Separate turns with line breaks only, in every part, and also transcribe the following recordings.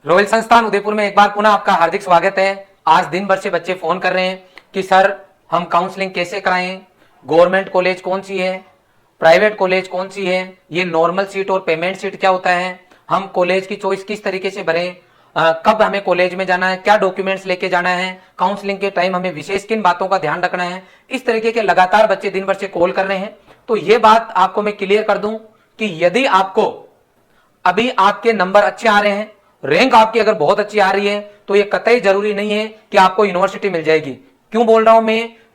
Royal संस्थान उदयपुर में एक बार पुनः आपका हार्दिक स्वागत है। आज दिन भर से बच्चे फोन कर रहे हैं कि सर हम काउंसलिंग कैसे कराएं, गवर्नमेंट कॉलेज कौन सी है, प्राइवेट कॉलेज कौन सी है, ये नॉर्मल सीट और पेमेंट सीट क्या होता है, हम कॉलेज की चॉइस किस तरीके से भरें, कब हमें कॉलेज में जाना है, क्या डॉक्यूमेंट्स लेके जाना है, काउंसलिंग के टाइम हमें विशेष किन बातों का ध्यान रखना है। इस तरीके के लगातार बच्चे दिन भर से कॉल कर रहे हैं। तो ये बात आपको मैं क्लियर कर दूं कि यदि आपको अभी आपके नंबर अच्छे आ रहे हैं, रैंक आपकी अगर बहुत अच्छी आ रही है, तो ये कतई जरूरी नहीं है कि आपको यूनिवर्सिटी मिल जाएगी। क्यों बोल रहा हूं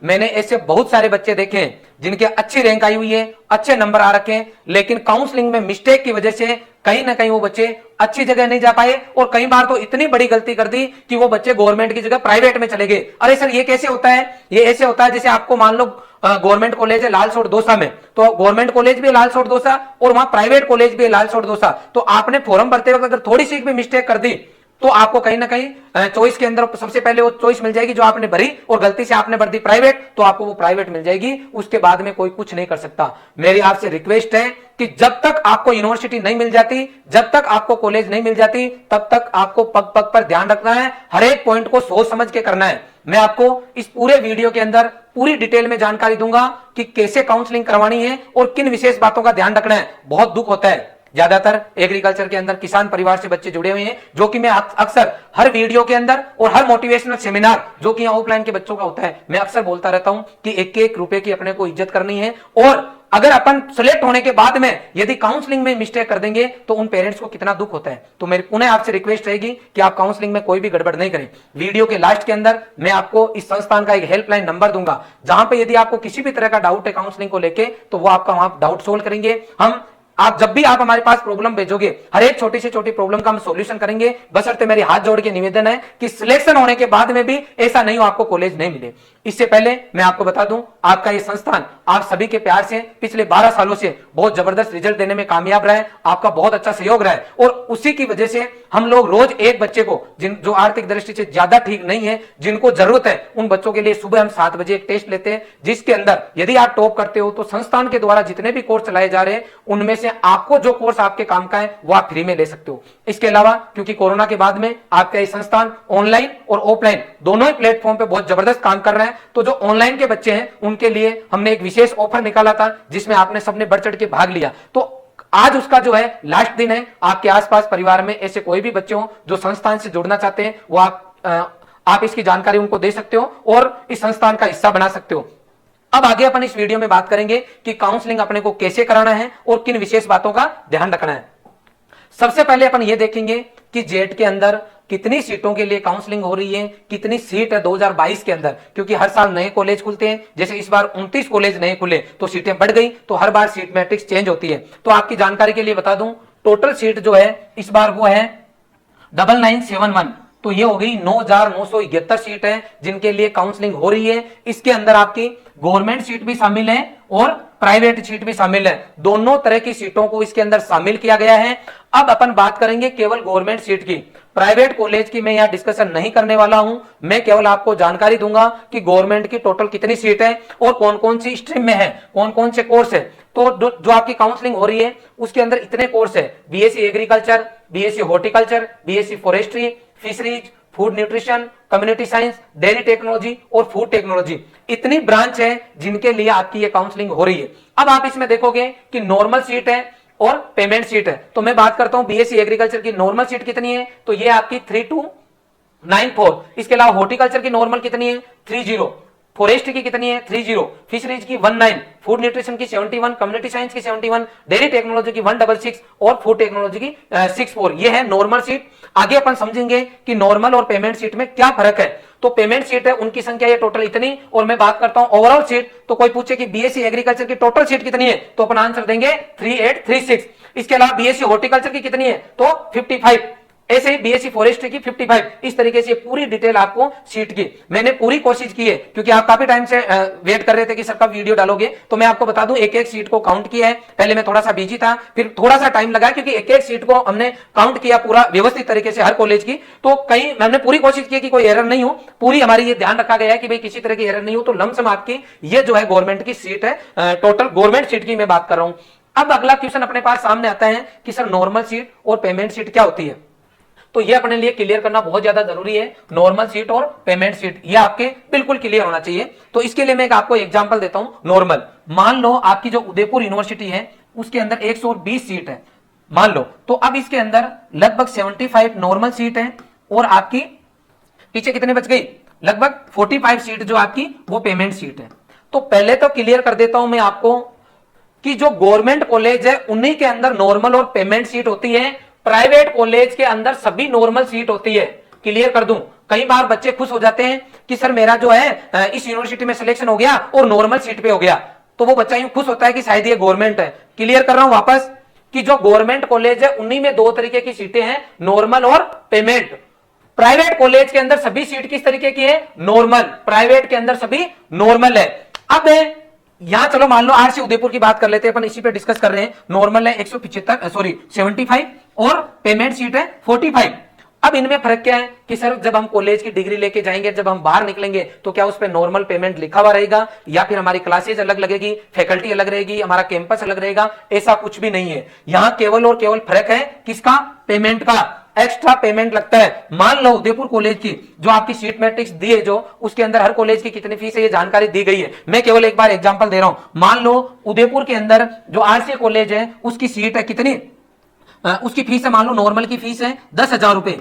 मैंने ऐसे बहुत सारे बच्चे देखे हैं जिनके अच्छी रैंक आई हुई है, अच्छे नंबर आ रखे हैं, लेकिन काउंसलिंग में मिस्टेक की वजह से कहीं ना कहीं वो बच्चे अच्छी जगह नहीं जा पाए और कई बार तो इतनी बड़ी गलती कर दी कि वो बच्चे गवर्नमेंट की जगह प्राइवेट में चले गए। अरे सर ये कैसे होता है? ये ऐसे होता है जैसे आपको मान लो गवर्नमेंट कॉलेज है लाल सोट दोसा में, तो गवर्नमेंट कॉलेज भी है लाल सोट दोसा और वहां प्राइवेट कॉलेज भी है लाल सोट दोसा। तो आपने फॉर्म भरते वक्त अगर थोड़ी सी भी मिस्टेक कर दी तो आपको कहीं ना कहीं चॉइस के अंदर सबसे पहले वो चॉइस मिल जाएगी जो आपने भरी, और गलती से आपने भर दी प्राइवेट तो आपको वो प्राइवेट मिल जाएगी। उसके बाद में कोई कुछ नहीं कर सकता। मेरी आपसे रिक्वेस्ट है कि जब तक आपको यूनिवर्सिटी नहीं मिल जाती, जब तक आपको कॉलेज नहीं मिल जाती, तब तक आपको पग पग पर ध्यान रखना है, हर एक पॉइंट को सोच समझ के करना है। मैं आपको इस पूरे वीडियो के अंदर पूरी डिटेल में जानकारी दूंगा कि कैसे काउंसलिंग करवानी है और किन विशेष बातों का ध्यान रखना है। बहुत दुख होता है, ज्यादातर एग्रीकल्चर के अंदर किसान परिवार से बच्चे जुड़े हुए हैं, जो कि मैं अक्सर हर वीडियो के अंदर और हर मोटिवेशनल सेमिनार जो कि यहाँ ऑफलाइन के बच्चों का होता है, मैं अक्सर बोलता रहता हूं कि एक एक रुपए की अपने को इज्जत करनी है। और अगर अपन सिलेक्ट होने के बाद में यदि काउंसलिंग में मिस्टेक कर देंगे तो उन पेरेंट्स को कितना दुख होता है। तो मेरी पुनः आपसे रिक्वेस्ट रहेगी कि आप काउंसलिंग में कोई भी गड़बड़ नहीं करें। वीडियो के लास्ट के अंदर मैं आपको इस संस्थान का एक हेल्पलाइन नंबर दूंगा, जहां पे यदि आपको किसी भी तरह का डाउट है काउंसलिंग को लेके, तो वो आपका वहां डाउट सोल्व करेंगे। आप जब भी आप हमारे पास प्रॉब्लम भेजोगे, हर एक छोटी से छोटी प्रॉब्लम का हम सॉल्यूशन करेंगे। बशर्ते मेरी हाथ जोड़ के निवेदन है कि सिलेक्शन होने के बाद में भी ऐसा नहीं हो आपको कॉलेज नहीं मिले। इससे पहले मैं आपको बता दूं, आपका ये संस्थान आप सभी के प्यार से पिछले 12 सालों से बहुत जबरदस्त रिजल्ट देने में कामयाब रहा है। आपका बहुत अच्छा सहयोग रहा है और उसी की वजह से हम लोग रोज एक बच्चे को जो आर्थिक दृष्टि से ज्यादा ठीक नहीं है, जिनको जरूरत है, उन बच्चों के लिए सुबह हम 7 बजे एक टेस्ट लेते हैं, जिसके अंदर यदि आप टॉप करते हो तो संस्थान के द्वारा जितने भी कोर्स चलाए जा रहे हैं उनमें से आपको जो कोर्स आपके काम का है वो आप फ्री में ले सकते हो। इसके अलावा क्योंकि कोरोना के बाद में आपका ये संस्थान ऑनलाइन और ऑफलाइन दोनों ही प्लेटफॉर्म पे बहुत जबरदस्त काम कर रहा है, तो जो ऑनलाइन के बच्चे हैं उनके लिए हमने एक विशेष ऑफर निकाला था जिसमें आपने सबने बढ़ चढ़ के भाग लिया। तो आज उसका जो है लास्ट दिन है। आपके आसपास परिवार में ऐसे कोई भी बच्चे हो जो संस्थान से जुड़ना चाहते हैं, वो आप इसकी जानकारी उनको दे सकते हो और इस संस्थान का हिस्सा बना सकते हो। अब आगे अपन इस वीडियो में बात करेंगे कि काउंसलिंग अपने को कैसे कराना है और किन विशेष बातों का ध्यान रखना है। सबसे पहले अपन ये देखेंगे कि जेट के अंदर कितनी सीटों के लिए काउंसलिंग हो रही है, कितनी सीट है 2022 के अंदर, क्योंकि हर साल नए कॉलेज खुलते हैं। जैसे इस बार 29 कॉलेज नए खुले तो सीटें बढ़ गई, तो हर बार सीट मैट्रिक्स चेंज होती है। तो आपकी जानकारी के लिए बता दूं, टोटल सीट जो है इस बार वो है 9971, तो ये हो गई 9971 सीट है जिनके लिए काउंसलिंग हो रही है। इसके अंदर आपकी गवर्नमेंट सीट भी शामिल है और प्राइवेट सीट भी शामिल है, दोनों तरह की सीटों को इसके अंदर शामिल किया गया है। अब अपन बात करेंगे केवल गवर्नमेंट सीट की। प्राइवेट कॉलेज की मैं यहां डिस्कशन नहीं करने वाला हूं, मैं केवल आपको जानकारी दूंगा कि गवर्नमेंट की टोटल कितनी सीट है और कौन कौन सी स्ट्रीम में है, कौन कौन से कोर्स है। तो जो आपकी काउंसलिंग हो रही है उसके अंदर इतने कोर्स है: BSc agriculture, BSc horticulture, BSc forestry, fisheries, food nutrition, community science, dairy technology और फूड टेक्नोलॉजी। इतनी ब्रांच है जिनके लिए आपकी ये काउंसलिंग हो रही है। अब आप इसमें देखोगे कि नॉर्मल सीट है और पेमेंट सीट है। तो मैं बात करता हूं बीएससी एग्रीकल्चर की नॉर्मल सीट कितनी है, तो ये आपकी 3294। इसके अलावा हॉर्टिकल्चर की नॉर्मल कितनी है, 30। फॉरेस्ट की कितनी है, 30। फिशरीज की 19, फूड न्यूट्रिशन की 71, कम्युनिटी साइंस की 71, डेयरी टेक्नोलॉजी की 166 और फूड टेक्नोलॉजी की 64। ये है नॉर्मल सीट। आगे अपन समझेंगे कि नॉर्मल और पेमेंट सीट में क्या फर्क है। तो पेमेंट सीट है उनकी संख्या ये टोटल इतनी, और मैं बात करता हूं ओवरऑल सीट। तो कोई पूछे कि बीएससी एग्रीकल्चर की टोटल सीट कितनी है, तो अपन आंसर देंगे 3836। इसके अलावा बीएससी हॉर्टिकल्चर की कितनी है, तो 55। ऐसे ही बीएससी फॉरेस्ट्री की 55। इस तरीके से पूरी डिटेल आपको सीट की मैंने पूरी कोशिश की है, क्योंकि आप काफी टाइम से वेट कर रहे थे कि सर कब वीडियो डालोगे। तो मैं आपको बता दूं, एक एक सीट को काउंट किया है। पहले मैं थोड़ा सा बिजी था, फिर थोड़ा सा टाइम लगा, क्योंकि एक एक सीट को हमने काउंट किया पूरा व्यवस्थित तरीके से हर कॉलेज की। तो कहीं हमने पूरी कोशिश की कि कोई एरर नहीं हो, पूरी हमारी ये ध्यान रखा गया है कि भाई किसी तरह की एरर नहीं हो। तो लमसम आपकी ये जो है गवर्नमेंट की सीट है, टोटल गवर्नमेंट सीट की मैं बात कर रहा हूं। अब अगला क्वेश्चन अपने पास सामने आता है कि सर नॉर्मल सीट और पेमेंट सीट क्या होती है। तो ये अपने लिए क्लियर करना बहुत ज्यादा जरूरी है। नॉर्मल सीट और पेमेंट सीट ये आपके बिल्कुल क्लियर होना चाहिए। तो इसके लिए मैं एक आपको एग्जांपल देता हूं। नॉर्मल, मान लो आपकी जो उदयपुर यूनिवर्सिटी है उसके अंदर 120 सीट है मान लो, तो अब इसके अंदर लगभग 75 नॉर्मल सीट है और आपकी पीछे कितने बच गई, लगभग 45 सीट जो आपकी वो पेमेंट सीट है। तो पहले तो क्लियर कर देता हूं मैं आपको कि जो गवर्नमेंट कॉलेज है उन्हीं के अंदर नॉर्मल और पेमेंट सीट होती है, प्राइवेट कॉलेज के अंदर सभी नॉर्मल सीट होती है। क्लियर कर दूं, कई बार बच्चे खुश हो जाते हैं कि सर मेरा जो है इस यूनिवर्सिटी में सिलेक्शन हो गया और नॉर्मल सीट पे हो गया, तो वो बच्चा यूं खुश होता है कि शायद ये गवर्नमेंट है। क्लियर कर रहा हूं वापस कि जो गवर्नमेंट कॉलेज है उन्हीं में दो तरीके की सीटें हैं, नॉर्मल और पेमेंट। प्राइवेट कॉलेज के अंदर सभी सीट किस तरीके की है, नॉर्मल, प्राइवेट के अंदर सभी नॉर्मल है। अब यहां चलो मान लो आरसी उदयपुर की बात कर लेते हैं, अपन इसी पे डिस्कस कर रहे हैं। नॉर्मल है 75 और पेमेंट सीट है 45। अब इनमें फर्क क्या है कि सर जब हम कॉलेज की डिग्री लेके जाएंगे, जब हम बाहर निकलेंगे तो क्या उस पे नॉर्मल पेमेंट लिखा हुआ रहेगा या फिर हमारी क्लासेज अलग लगेगी, फैकल्टी अलग रहेगी, हमारा कैंपस अलग रहेगा? ऐसा कुछ भी नहीं है। यहां केवल और केवल फर्क है किसका, पेमेंट का। एक्स्ट्रा पेमेंट लगता है। मान लो उदयपुर कॉलेज की जो आपकी सीट मैट्रिक्स दी है, जो उसके अंदर हर कॉलेज की कितनी फीस है ये जानकारी दी गई है। मैं केवल एक बार एग्जांपल दे रहा हूं। मान लो उदयपुर के अंदर जो आरसी कॉलेज है उसकी सीट है कितनी, उसकी फीस है मान लो नॉर्मल की फीस है 10,000 रुपए।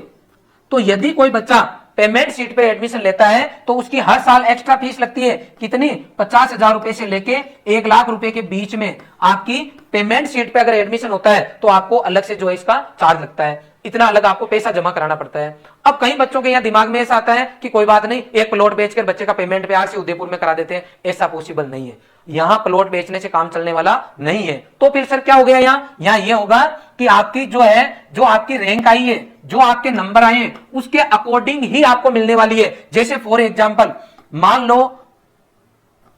तो यदि कोई बच्चा पेमेंट सीट पे एडमिशन लेता है तो उसकी हर साल एक्स्ट्रा फीस लगती है कितनी, 50,000 रुपए से लेके 1 लाख रुपए के बीच में। आपकी पेमेंट सीट पे अगर एडमिशन होता है तो आपको अलग से जो है इसका चार्ज लगता है, इतना अलग आपको पैसा जमा कराना पड़ता है। अब कई बच्चों के यहाँ दिमाग में ऐसा आता है कि कोई बात नहीं, एक प्लॉट बेचकर बच्चे का पेमेंट प्यार से उदयपुर में करा देते हैं। ऐसा पॉसिबल नहीं है, यहां प्लॉट बेचने से काम चलने वाला नहीं है। तो फिर सर क्या हो गया, यहाँ ये होगा कि आपकी जो है, जो आपकी रैंक आई है, जो आपके नंबर आए हैं उसके अकॉर्डिंग ही आपको मिलने वाली है। जैसे फॉर एग्जाम्पल मान लो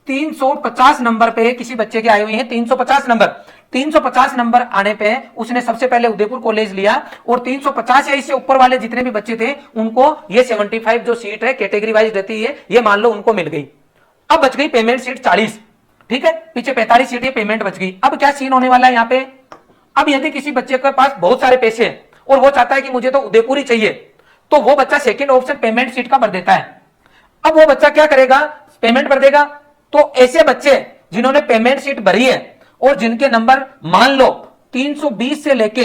350 नंबर पे किसी बच्चे के आए हुए हैं 350 नंबर। 350 नंबर आने पे उसने सबसे पहले उदयपुर कॉलेज लिया और 350 या इससे ऊपर वाले जितने भी बच्चे थे उनको ये 75 जो सीट है कैटेगरी वाइज रहती है, ये मान लो उनको मिल गई। अब बच गई पेमेंट सीट 40, ठीक है, पीछे 45 सीट पेमेंट बच गई। अब क्या सीन होने वाला है यहाँ पे, अब यदि किसी बच्चे के पास बहुत सारे पैसे हैं और वो चाहता है कि मुझे तो उदयपुर ही चाहिए, तो वो बच्चा सेकंड ऑप्शन पेमेंट सीट का भर देता है। अब वो बच्चा क्या करेगा, पेमेंट भर देगा। तो ऐसे बच्चे जिन्होंने पेमेंट सीट भरी है और जिनके नंबर मान लो 320 से लेके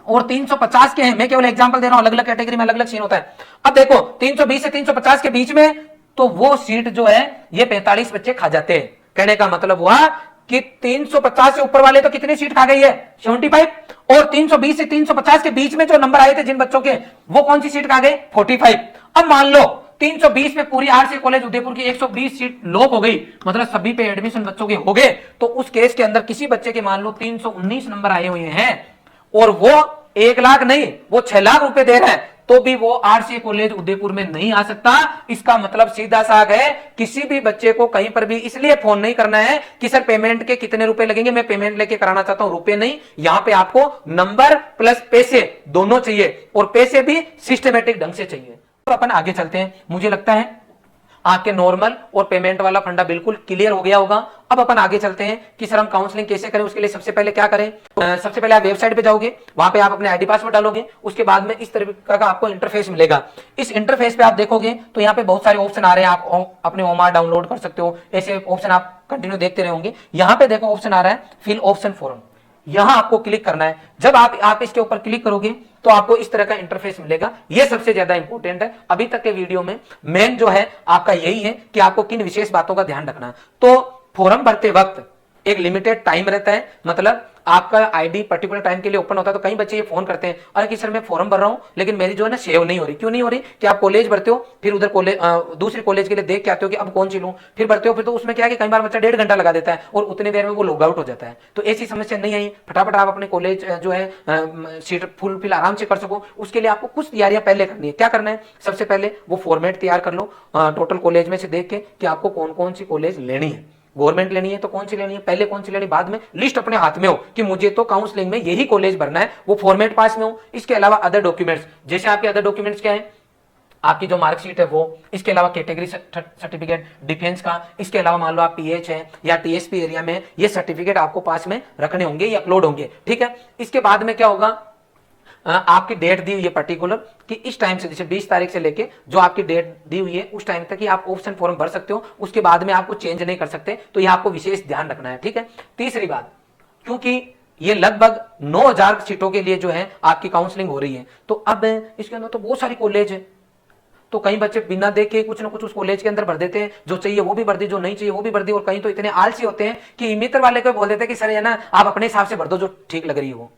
और 350 के हैं, मैं केवल एग्जांपल दे रहा हूं, अलग अलग कैटेगरी में अलग अलग सीन होता है। अब देखो 320 से 350 के बीच में, तो वो सीट जो है ये 45 बच्चे खा जाते हैं। कहने का मतलब हुआ कि 350 से ऊपर वाले तो कितनी सीट खा गई है, 75, और 320 से 350 के बीच में जो नंबर आए थे जिन बच्चों के, वो कौन सी सीट खा गए, 45। अब मान लो 320 में पूरी आरसी कॉलेज उदयपुर की 120 सीट लॉक हो गई, मतलब सभी पे एडमिशन बच्चों के हो गए। तो उस केस के अंदर किसी बच्चे के मान लो 319 नंबर आए हुए हैं और वो 1 लाख नहीं, वो 6 लाख रुपए दे रहा है, तो भी वो आरसी कॉलेज उदयपुर में नहीं आ सकता। इसका मतलब सीधा सा है, किसी भी बच्चे को कहीं पर भी इसलिए फोन नहीं करना है कि सर पेमेंट के कितने रुपए लगेंगे, मैं पेमेंट लेके कराना चाहता हूं, रुपए नहीं। यहां पे आपको नंबर प्लस पैसे दोनों चाहिए और पैसे भी सिस्टमेटिक ढंग से चाहिए। तो अपन आगे चलते हैं। मुझे लगता है आपके नॉर्मल और पेमेंट वाला फंडा बिल्कुल क्लियर हो गया होगा। अब अपन आगे चलते हैं कि सर हम काउंसलिंग कैसे करें। उसके लिए सबसे पहले क्या करें, सबसे पहले आप वेबसाइट पे जाओगे, वहां पे आप अपने आईडी पासवर्ड डालोगे, उसके बाद में इस तरह का आपको इंटरफेस मिलेगा। इस इंटरफेस पे आप देखोगे तो यहाँ पे बहुत सारे ऑप्शन आ रहे हैं, आप अपने ओमार डाउनलोड कर सकते हो, ऐसे ऑप्शन आप कंटिन्यू देखते रहे होंगे। यहाँ पे देखो ऑप्शन आ रहा है फिल ऑप्शन फॉर्म, यहां आपको क्लिक करना है। जब आप इसके ऊपर क्लिक करोगे तो आपको इस तरह का इंटरफेस मिलेगा। यह सबसे ज्यादा इंपॉर्टेंट है। अभी तक के वीडियो में मेन जो है आपका यही है कि आपको किन विशेष बातों का ध्यान रखना है। तो फॉर्म भरते वक्त एक लिमिटेड टाइम रहता है, मतलब आपका आईडी पर्टिकुलर टाइम के लिए ओपन होता है। तो कई बच्चे ये फोन करते हैं, अरे कि सर मैं फॉर्म भर रहा हूं लेकिन मेरी जो है ना सेव नहीं हो रही। क्यों नहीं हो रही, कि आप कॉलेज भरते हो, फिर उधर कॉलेज दूसरी कॉलेज के लिए देख के आते हो कि अब कौन सी लूं, फिर भरते हो, फिर तो उसमें क्या है कि कई बार बच्चा 1.5 घंटा लगा देता है और उतनी देर में वो लॉग आउट हो जाता है। तो ऐसी समस्या नहीं आई, फटाफट आप अपने कॉलेज जो है सीट फुलफिल आराम से कर सको, उसके लिए आपको कुछ तैयारियां पहले करनी है। क्या करना है, सबसे पहले वो फॉर्मेट तैयार कर लो टोटल कॉलेज में से देख के कि आपको कौन कौन सी कॉलेज लेनी है। गवर्नमेंट लेनी है तो कौन सी लेनी है, पहले कौन सी लेनी, बाद में लिस्ट अपने हाथ में हो कि मुझे तो काउंसलिंग में यही कॉलेज भरना है, वो फॉर्मेट पास में हो। इसके अलावा अदर डॉक्यूमेंट्स, जैसे आपके अदर डॉक्यूमेंट्स क्या है, आपकी जो मार्कशीट है वो, इसके अलावा कैटेगरी सर्टिफिकेट डिफेंस का, इसके अलावा मान लो आप पीएच है या टीएसपी एरिया में, ये सर्टिफिकेट आपको पास में रखने होंगे या अपलोड होंगे, ठीक है। इसके बाद में क्या होगा, आपकी डेट दी हुई है पर्टिकुलर कि इस टाइम से, जैसे 20 तारीख से लेके जो आपकी डेट दी हुई है उस टाइम तक ही आप ऑप्शन फॉर्म भर सकते हो, उसके बाद में आपको चेंज नहीं कर सकते। तो यह आपको विशेष ध्यान रखना है, ठीक है। तीसरी बात, क्योंकि ये लगभग 9000 सीटों के लिए जो है आपकी काउंसलिंग हो रही है, तो अब इसके अंदर तो बहुत सारी कॉलेज है, तो कई बच्चे बिना देखे कुछ ना कुछ उस कॉलेज के अंदर भर देते हैं, जो चाहिए वो भी भर दी, जो नहीं चाहिए वो भी भर दी, और कहीं तो इतने आलसी होते हैं कि मित्र वाले को बोल देते हैं कि सर ये ना आप अपने हिसाब से भर दो जो ठीक लग रही है वो।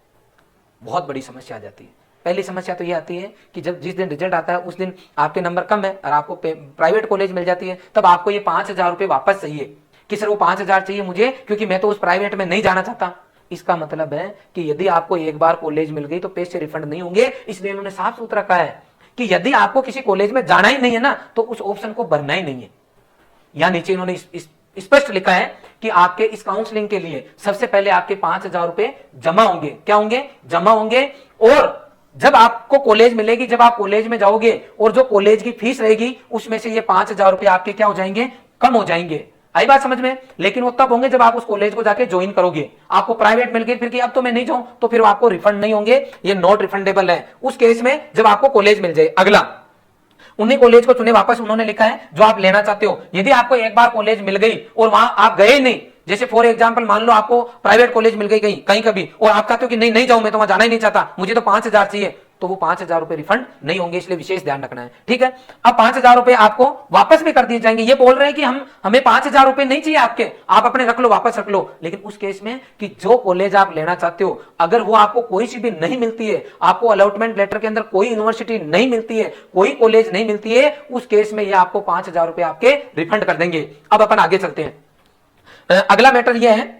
बहुत बड़ी समस्या आ जाती है। पहली समस्या तो ये आती है कि जब जिस दिन रिजल्ट आता है उस दिन आपके नंबर कम है और आपको प्राइवेट कॉलेज मिल जाती है, तब आपको ये 5000 रुपये वापस चाहिए कि सर वो 5000 चाहिए मुझे क्योंकि मैं तो उस प्राइवेट में नहीं जाना चाहता। इसका मतलब है कि यदि आपको एक बार कॉलेज मिल गई तो पैसे रिफंड नहीं होंगे, इसलिए उन्होंने साफ सूत्र रखा है कि यदि आपको किसी कॉलेज में जाना ही नहीं है ना तो उस ऑप्शन को भरना ही नहीं है। यहां नीचे इन्होंने स्पष्ट लिखा है कि आपके इस काउंसलिंग के लिए सबसे पहले आपके 5000 रुपए जमा होंगे। क्या होंगे? जमा होंगे। और जब आपको कॉलेज मिलेगी, जब आप कॉलेज में जाओगे और जो कॉलेज की फीस रहेगी उसमें से ये 5000 रुपए आपके क्या हो जाएंगे? कम हो जाएंगे। आई बात समझ में? लेकिन वो तब होंगे जब आप उस कॉलेज को जाके ज्वाइन करोगे। आपको प्राइवेट मिल गई फिर कि अब तो मैं नहीं जाऊं, तो फिर आपको रिफंड नहीं होंगे, ये नॉट रिफंडेबल है उस केस में जब आपको कॉलेज मिल जाए। अगला, उन्हीं कॉलेज को चुने वापस उन्होंने लिखा है जो आप लेना चाहते हो। यदि आपको एक बार कॉलेज मिल गई और वहां आप गए नहीं, जैसे फॉर एग्जांपल मान लो आपको प्राइवेट कॉलेज मिल गई कहीं कभी और आप कहते हो कि नहीं नहीं जाऊं, मैं तो वहां जाना ही नहीं चाहता, मुझे तो 5000 चाहिए, तो वो 5000 रुपए रिफंड नहीं होंगे, इसलिए विशेष ध्यान रखना है, ठीक है। अब 5000 रुपए आपको वापस भी कर दिए जाएंगे। ये बोल रहे हैं कि हमें 5000 रुपए नहीं चाहिए आपके, आप अपने रख लो, वापस रख लो। लेकिन उस केस में कि जो कॉलेज आप लेना चाहते हो अगर वो आपको कोई सी भी नहीं मिलती है, आपको अलॉटमेंट लेटर के अंदर कोई यूनिवर्सिटी नहीं मिलती है, कोई कॉलेज नहीं मिलती है, उस केस में ये आपको 5000 रुपए आपके रिफंड कर देंगे। अब अपन आगे चलते हैं। अगला मैटर यह है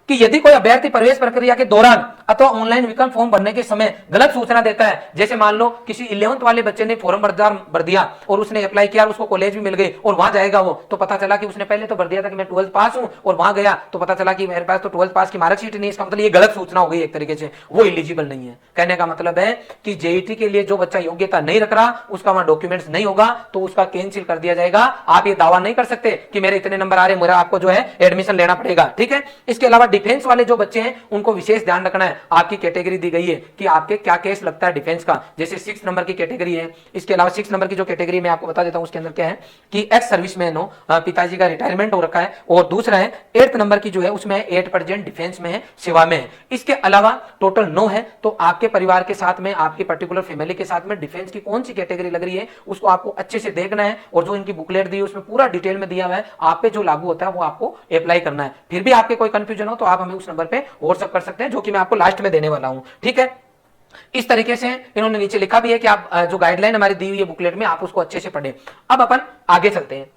कि यदि कोई अभ्यर्थी प्रवेश प्रक्रिया के दौरान अथवा ऑनलाइन विकल्प फॉर्म भरने के समय गलत सूचना देता है, जैसे मान लो किसी 11th वाले बच्चे ने फॉर्म भर दिया और उसने अप्लाई किया, उसको कॉलेज भी मिल गई और वहां जाएगा वो, तो पता चला कि उसने पहले तो भर दिया था कि मैं 12th पास हूं और वहां गया तो पता चला कि मेरे पास तो 12th पास की मार्कशीट नहीं। इसका मतलब ये गलत सूचना हो गई एक तरीके से, वो एलिजिबल नहीं है। कहने का मतलब है कि जेईटी के लिए जो बच्चा योग्यता नहीं रख रहा, उसका वहां डॉक्यूमेंट्स नहीं होगा तो उसका कैंसिल कर दिया जाएगा। आप ये दावा नहीं कर सकते कि मेरे इतने नंबर आ रहे, मेरा आपको जो है एडमिशन लेना पड़ेगा, ठीक है। इसके अलावा डिफेंस वाले जो बच्चे हैं उनको विशेष ध्यान रखना है। आपकी कैटेगरी दी गई है कि आपके क्या केस लगता है डिफेंस का, जैसे 6 नंबर की कैटेगरी है। इसके अलावा 6 नंबर की जो कैटेगरी मैं आपको बता देता हूं उसके अंदर क्या है कि एक्स सर्विसमैन हो, पिताजी का रिटायरमेंट हो रखा है, और दूसरा है 8th नंबर की जो है उसमें 8% डिफेंस में है, सेवा में है। इसके अलावा टोटल 9 है। तो आपके परिवार के साथ में, आपकी पर्टिकुलर फैमिली के साथ में डिफेंस की कौन सी कैटेगरी लग रही है उसको आपको अच्छे से देखना है, और जो इनकी बुकलेट दी है उसमें पूरा डिटेल में दिया हुआ है, आप पे जो लागू होता है वो आपको अप्लाई करना है। फिर भी आपके कोई कंफ्यूजन हो तो आप हमें उस नंबर पे व्हाट्सएप कर सकते हैं, जो कि मैं आपको लास्ट में देने वाला हूं, ठीक है। इस तरीके से इन्होंने नीचे लिखा भी है कि आप जो गाइडलाइन हमारी दी हुई है बुकलेट में, आप उसको अच्छे से पढ़ें। अब अपन आगे चलते हैं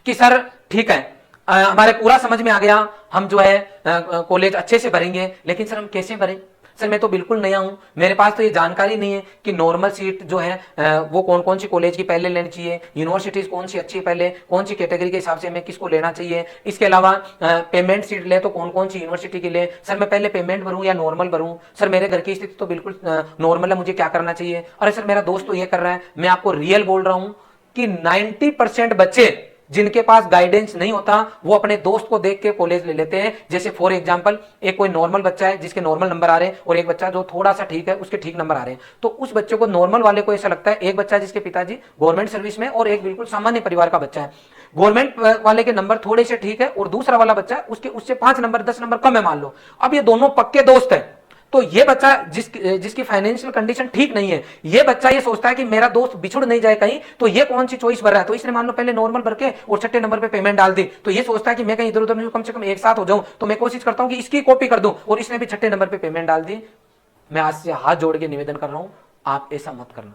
कि सर ठीक है, हमारे पूरा समझ में आ गया, हम जो है कॉलेज अच्छे से भरेंगे, लेकिन सर हम कैसे भरें? सर मैं तो बिल्कुल नया हूं, मेरे पास तो ये जानकारी नहीं है कि नॉर्मल सीट जो है वो कौन कौन सी कॉलेज की पहले लेनी चाहिए, यूनिवर्सिटीज कौन सी अच्छी है, पहले कौन सी कैटेगरी के हिसाब से हमें किसको लेना चाहिए। इसके अलावा पेमेंट सीट ले तो कौन कौन सी यूनिवर्सिटी की ले, सर मैं पहले पेमेंट भरूं या नॉर्मल भरूं, सर मेरे घर की स्थिति तो बिल्कुल नॉर्मल है, मुझे क्या करना चाहिए। अरे सर मेरा दोस्त तो ये कर रहा है। मैं आपको रियल बोल रहा हूं कि 90% बच्चे जिनके पास गाइडेंस नहीं होता वो अपने दोस्त को देख के कॉलेज ले लेते हैं। जैसे फॉर एग्जांपल एक कोई नॉर्मल बच्चा है जिसके नॉर्मल नंबर आ रहे हैं, और एक बच्चा जो थोड़ा सा ठीक है उसके ठीक नंबर आ रहे हैं, तो उस बच्चे को, नॉर्मल वाले को ऐसा लगता है, एक बच्चा जिसके पिताजी गवर्नमेंट सर्विस में और एक बिल्कुल सामान्य परिवार का बच्चा है, गवर्नमेंट वाले के नंबर थोड़े से ठीक है और दूसरा वाला बच्चा उसके उससे 5 नंबर 10 नंबर कम है मान लो। अब ये दोनों पक्के दोस्त हैं, तो ये बच्चा जिसकी फाइनेंशियल कंडीशन ठीक नहीं है, ये बच्चा ये सोचता है कि मेरा दोस्त बिछुड़ नहीं जाए कहीं, तो ये कौन सी चॉइस भर रहा है। तो इसने मान लो पहले नॉर्मल भर के और 6ठे नंबर पे पेमेंट डाल दी, तो ये सोचता है कि मैं कहीं इधर उधर कम से कम एक साथ हो जाऊं, तो मैं कोशिश करता हूं कि इसकी कॉपी कर दूं, और इसने भी 6ठे नंबर पे पेमेंट डाल दी। मैं आज से हाथ जोड़ के निवेदन कर रहा हूं, आप ऐसा मत करना।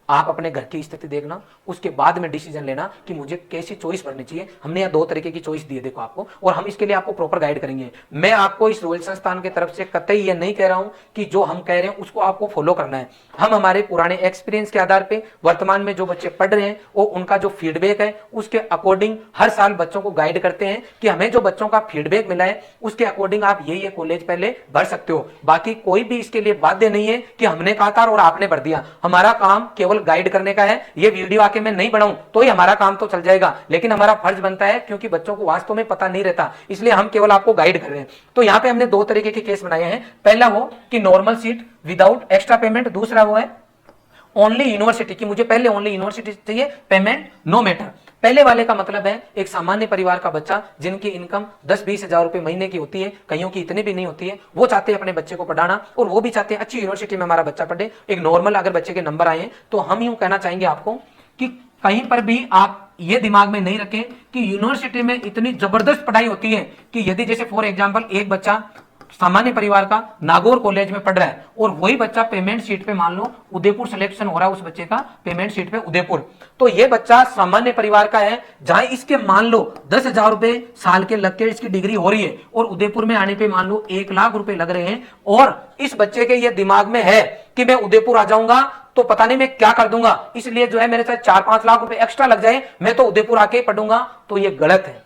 आप अपने घर की स्थिति देखना, उसके बाद में डिसीजन लेना कि मुझे कैसी चॉइस भरनी चाहिए। हमने यहाँ 2 तरीके की चॉइस दी है देखो आपको, और हम इसके लिए आपको प्रॉपर गाइड करेंगे। मैं आपको इस रोयल संस्थान की तरफ से कतई ये नहीं कह रहा हूं कि जो हम कह रहे हैं उसको आपको फॉलो करना है। हम हमारे पुराने एक्सपीरियंस के आधार पे, वर्तमान में जो बच्चे पढ़ रहे हैं और उनका जो फीडबैक है उसके अकॉर्डिंग हर साल बच्चों को गाइड करते हैं कि हमें जो बच्चों का फीडबैक मिला है उसके अकॉर्डिंग आप ये कॉलेज पहले भर सकते हो। बाकी कोई भी इसके लिए बाध्य नहीं है कि हमने कहा था और आपने भर दिया। हमारा काम केवल केवल गाइड करने का है, ये वीडियो आके मैं नहीं बनाऊं तो ही हमारा काम तो चल जाएगा, लेकिन हमारा फर्ज बनता है क्योंकि बच्चों को वास्तव में पता नहीं रहता, इसलिए हम केवल आपको गाइड कर रहे हैं। तो यहाँ पे हमने दो तरीके के केस बनाए हैं, पहला वो कि normal seat without extra payment, दूसरा वो है ओनली यूनिवर्सिटी की मुझे पहले ओनली यूनिवर्सिटी चाहिए, पेमेंट नो मैटर। पहले वाले का मतलब है एक सामान्य परिवार का बच्चा जिनकी इनकम 10-20 हजार रुपए महीने की होती है, कईयों की इतनी भी नहीं होती है, वो चाहते हैं अपने बच्चे को पढ़ाना और वो भी चाहते हैं अच्छी यूनिवर्सिटी में हमारा बच्चा पढ़े। एक नॉर्मल अगर बच्चे के नंबर आए हैं तो हम यूं कहना चाहेंगे आपको कि कहीं पर भी आप ये दिमाग में नहीं रखें कि यूनिवर्सिटी में इतनी जबरदस्त पढ़ाई होती है कि यदि जैसे फॉर एग्जाम्पल एक बच्चा सामान्य परिवार का नागौर कॉलेज में पढ़ रहा है और वही बच्चा पेमेंट शीट पे मान लो उदयपुर सिलेक्शन हो रहा है उस बच्चे का पेमेंट शीट पे उदयपुर, तो ये बच्चा सामान्य परिवार का है जहां इसके मान लो 10,000 रुपए साल के लग के इसकी डिग्री हो रही है और उदयपुर में आने पे मान लो 1 लाख रुपए लग रहे हैं और इस बच्चे के ये दिमाग में है कि मैं उदयपुर आ जाऊंगा तो पता नहीं मैं क्या कर दूंगा, इसलिए जो है मेरे साथ 4-5 लाख रुपए एक्स्ट्रा लग जाए, मैं तो उदयपुर आके ही पढ़ूंगा, तो ये गलत है।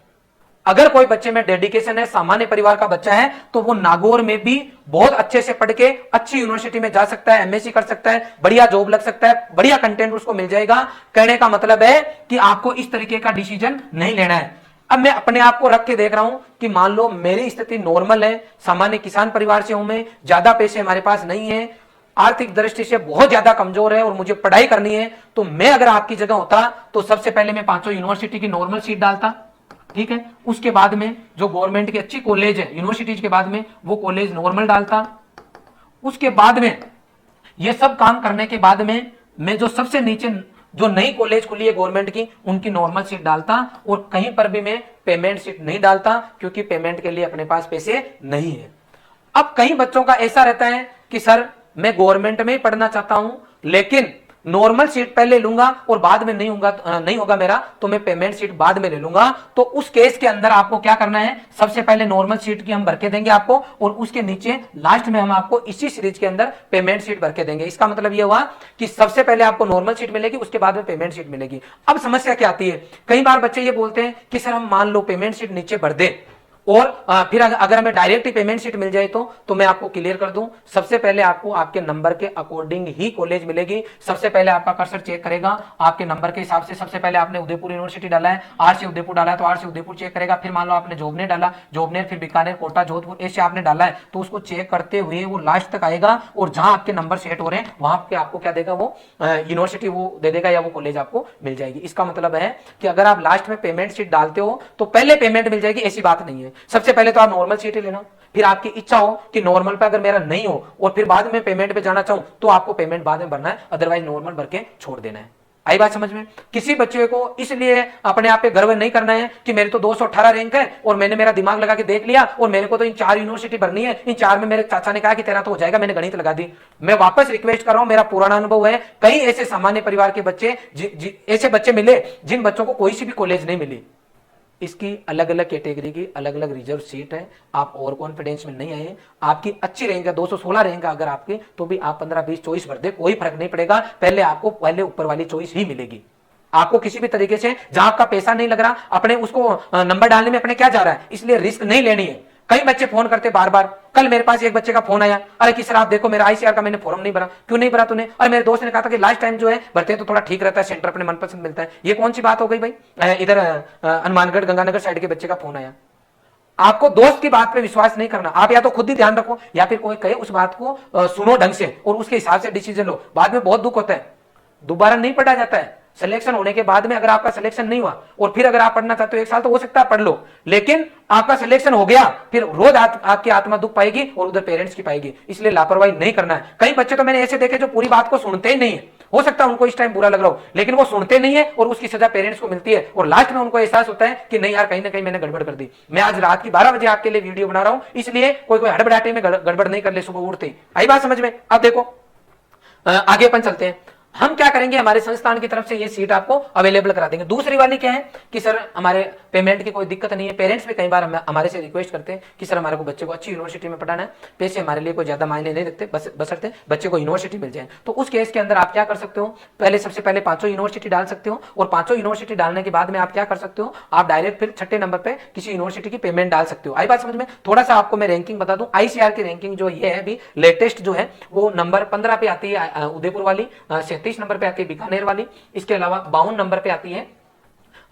अगर कोई बच्चे में डेडिकेशन है, सामान्य परिवार का बच्चा है, तो वो नागौर में भी बहुत अच्छे से पढ़ के अच्छी यूनिवर्सिटी में जा सकता है, एमएससी कर सकता है, बढ़िया जॉब लग सकता है, बढ़िया कंटेंट उसको मिल जाएगा। कहने का मतलब है कि आपको इस तरीके का डिसीजन नहीं लेना है। अब मैं अपने आप को रख के देख रहा हूं कि मान लो मेरी स्थिति नॉर्मल है, सामान्य किसान परिवार से हूं मैं, ज्यादा पैसे हमारे पास नहीं है, आर्थिक दृष्टि से बहुत ज्यादा कमजोर है और मुझे पढ़ाई करनी है, तो मैं अगर आपकी जगह होता तो सबसे पहले मैं 5 यूनिवर्सिटी की नॉर्मल सीट डालता, ठीक है। उसके बाद में जो गवर्नमेंट की अच्छी कॉलेज है यूनिवर्सिटीज के बाद में वो कॉलेज नॉर्मल डालता। उसके बाद में ये सब काम करने के बाद में मैं जो सबसे नीचे जो नई कॉलेज खुली है गवर्नमेंट की उनकी नॉर्मल सीट डालता और कहीं पर भी मैं पेमेंट सीट नहीं डालता क्योंकि पेमेंट के लिए अपने पास पैसे नहीं है। अब कई बच्चों का ऐसा रहता है कि सर मैं गवर्नमेंट में ही पढ़ना चाहता हूं लेकिन नॉर्मल सीट पहले लूंगा और बाद में नहीं होगा मेरा तो मैं पेमेंट सीट बाद में ले लूंगा। तो उस केस के अंदर आपको क्या करना है, सबसे पहले नॉर्मल सीट की हम भर के देंगे आपको और उसके नीचे लास्ट में हम आपको इसी सीरीज के अंदर पेमेंट सीट भर के देंगे। इसका मतलब यह हुआ कि सबसे पहले आपको नॉर्मल सीट मिलेगी, उसके बाद में पेमेंट सीट मिलेगी। अब समस्या क्या आती है, कई बार बच्चे ये बोलते हैं कि सर हम मान लो पेमेंट सीट नीचे भर दे और फिर अगर हमें डायरेक्ट ही पेमेंट सीट मिल जाए तो मैं आपको क्लियर कर दूं, सबसे पहले आपको आपके नंबर के अकॉर्डिंग ही कॉलेज मिलेगी। सबसे पहले आपका कर्सर चेक करेगा आपके नंबर के हिसाब से, सबसे पहले आपने उदयपुर यूनिवर्सिटी डाला है, आर से उदयपुर डाला है तो आर से उदयपुर चेक करेगा। फिर मान लो आपने जोबनेर डाला, जोबनेर फिर बीकानेर, कोटा, जोधपुर ऐसे आपने डाला है तो उसको चेक करते हुए वो लास्ट तक आएगा और जहां आपके नंबर सेट हो रहे हैं वहां पे आपको क्या देगा, वो यूनिवर्सिटी वो दे देगा या वो कॉलेज आपको मिल जाएगी। इसका मतलब है कि अगर आप लास्ट में पेमेंट सीट डालते हो तो पहले पेमेंट मिल जाएगी, ऐसी बात नहीं है। सबसे पहले तो आप नॉर्मल सीट ही लेना, फिर आपकी इच्छा हो कि नॉर्मल पे अगर मेरा नहीं हो और फिर बाद में पेमेंट पे जाना चाहूं तो आपको पेमेंट बाद में भरना है, अदरवाइज नॉर्मल भर के छोड़ देना है। आई बात समझ में? किसी बच्चे को इसलिए अपने आप पे गर्व नहीं करना है कि मेरे तो 218 रैंक है और मैंने मेरा दिमाग लगा के देख लिया और मेरे को तो इन 4 यूनिवर्सिटी भरनी है, इन 4 में मेरे चाचा ने कहा कि तेरा तो हो जाएगा, मैंने गणित लगा दी। मैं वापस रिक्वेस्ट कर रहा हूं, मेरा पुराना अनुभव है, कई ऐसे सामान्य परिवार के बच्चे ऐसे बच्चे मिले जिन बच्चों को कोई सी भी कॉलेज नहीं मिली। इसकी अलग अलग कैटेगरी की अलग अलग रिजर्व सीट है, आप ओवर कॉन्फिडेंस में नहीं आए, आपकी अच्छी रैंक है 216 रैंक है अगर आपकी, तो भी आप 15-20 चॉइस भर दे, कोई फर्क नहीं पड़ेगा, पहले आपको पहले ऊपर वाली चॉइस ही मिलेगी। आपको किसी भी तरीके से जहां आपका पैसा नहीं लग रहा, अपने उसको नंबर डालने में अपने क्या जा रहा है, इसलिए रिस्क नहीं लेनी है। कई बच्चे फोन करते बार बार, कल मेरे पास एक बच्चे का फोन आया, अरे कि सर आप देखो मेरा आईसीआर का मैंने फॉर्म नहीं भरा। क्यों नहीं भरा तूने? अरे मेरे दोस्त ने कहा था कि लास्ट टाइम जो है भरते हैं तो थोड़ा ठीक रहता है, सेंटर अपने मनपसंद मिलता है। ये कौन सी बात हो गई भाई? इधर हनुमानगढ़ गंगानगर साइड के बच्चे का फोन आया। आपको दोस्त की बात पे विश्वास नहीं करना, आप या तो खुद ही ध्यान रखो या फिर कोई कहे उस बात को सुनो ढंग से और उसके हिसाब से डिसीजन लो। बाद में बहुत दुख होता है, दोबारा नहीं पढ़ा जाता है। सिलेक्शन होने के बाद में अगर आपका सिलेक्शन नहीं हुआ और फिर अगर आप पढ़ना चाहते हो 1 साल तो हो सकता है पढ़ लो, लेकिन आपका सिलेक्शन हो गया फिर रोज आपकी आत्मा दुख पाएगी और उधर पेरेंट्स की पाएगी, इसलिए लापरवाही नहीं करना है। कई बच्चे तो मैंने ऐसे देखे जो पूरी बात को सुनते ही नहीं है, हो सकता है उनको इस टाइम बुरा लग रहा हो लेकिन वो सुनते नहीं है और उसकी सजा पेरेंट्स को मिलती है और लास्ट में उनको एहसास होता है कि नहीं यार कहीं ना कहीं मैंने गड़बड़ कर दी। मैं आज रात की 12 बजे आपके लिए वीडियो बना रहा हूं, इसलिए कोई हड़बड़ाहट में गड़बड़ नहीं कर ले सुबह उठते। आई बात समझ में? अब देखो आगे अपन चलते हैं, हम क्या करेंगे, हमारे संस्थान की तरफ से ये सीट आपको अवेलेबल करा देंगे। दूसरी वाली क्या है कि सर हमारे पेमेंट की कोई दिक्कत नहीं है, पेरेंट्स भी कई बार हमारे से रिक्वेस्ट करते हैं कि सर हमारे को बच्चे को अच्छी यूनिवर्सिटी में पढ़ाना है, पैसे हमारे लिए कोई ज्यादा मायने नहीं रखते, बशर्ते बच्चे को यूनिवर्सिटी मिल जाए। तो उस केस के अंदर आप क्या कर सकते हो, पहले सबसे पहले 5 यूनिवर्सिटी डाल सकते हो और 5 यूनिवर्सिटी डालने के बाद में आप क्या कर सकते हो, आप डायरेक्ट फिर 6ठे नंबर पे किसी यूनिवर्सिटी की पेमेंट डाल सकते हो। आई बात समझ में? थोड़ा सा आपको मैं रैंकिंग बता दूं, आईसीआर की रैंकिंग जो ये है अभी लेटेस्ट जो है वो नंबर 15 पे आती है उदयपुर वाली, 33 नंबर पे आती है बीकानेर वाली, इसके अलावा 52 नंबर पे आती है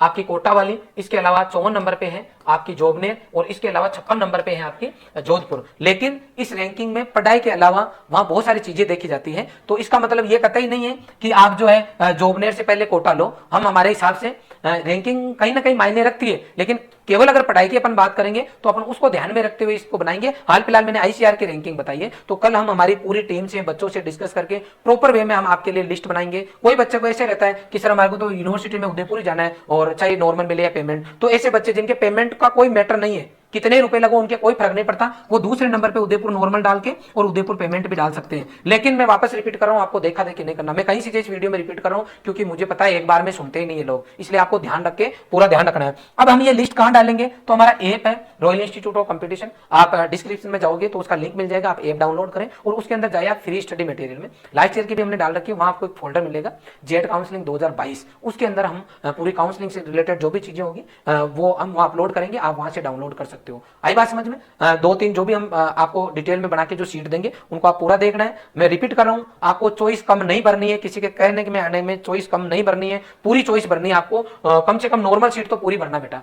आपकी कोटा वाली, इसके अलावा 54 नंबर पे है आपकी जोबनेर, और इसके अलावा 56 नंबर पे है आपकी जोधपुर। लेकिन इस रैंकिंग में पढ़ाई के अलावा वहां बहुत सारी चीजें देखी जाती है। तो इसका मतलब ये कतई नहीं है कि आप जो है जोबनेर से पहले कोटा लो। हम हमारे हिसाब से रैंकिंग कहीं ना कहीं मायने रखती है, लेकिन केवल अगर पढ़ाई की अपन बात करेंगे तो अपन उसको ध्यान में रखते हुए इसको बनाएंगे। हाल फिलहाल मैंने आईसीआर की रैंकिंग बताई है, तो कल हम हमारी पूरी टीम से बच्चों से डिस्कस करके प्रॉपर वे में हम आपके लिए लिस्ट बनाएंगे। कोई बच्चे को ऐसे रहता है कि सर हमारे को तो यूनिवर्सिटी में उदयपुर ही जाना है और चाहे नॉर्मल मिले या पेमेंट, तो ऐसे बच्चे जिनके पेमेंट का कोई मैटर नहीं है, कितने रुपए लगो उनके कोई फर्क नहीं पड़ता, वो दूसरे नंबर पे उदयपुर नॉर्मल डाल के और उदयपुर पेमेंट भी डाल सकते हैं। लेकिन मैं वापस रिपीट कर रहा हूं, आपको देखा देखी नहीं करना। मैं कहीं से इस वीडियो में रिपीट कर रहा हूं क्योंकि मुझे पता है एक बार में सुनते ही नहीं है लोग, इसलिए आपको ध्यान रख के पूरा ध्यान रखना है। अब हम ये लिस्ट कहां डालेंगे, तो हमारा ऐप है रॉयल इंस्टीट्यूट ऑफ कंपटीशन, आप डिस्क्रिप्शन में जाओगे तो उसका लिंक मिल जाएगा, आप ऐप डाउनलोड करें और उसके अंदर जाइए आप फ्री स्टडी मटेरियल में लास्ट ईयर की भी हमने डाल रखी है, वहां आपको एक फोल्डर मिलेगा जेड काउंसलिंग 2022, उसके अंदर हम पूरी काउंसलिंग से रिलेटेड जो भी चीजें होगी वो हम वहां अपलोड करेंगे, आप वहां से डाउनलोड कर सकते हो। आई बात समझ में? 2-3 जो भी हम आपको डिटेल में बना के जो शीट देंगे उनको आप पूरा देखना है। मैं रिपीट कर रहा हूं, आपको चॉइस कम नहीं भरनी है, किसी के कहने के में आने में चॉइस कम नहीं भरनी है, पूरी चॉइस भरनी है आपको। कम से कम नॉर्मल शीट तो पूरी भरना बेटा।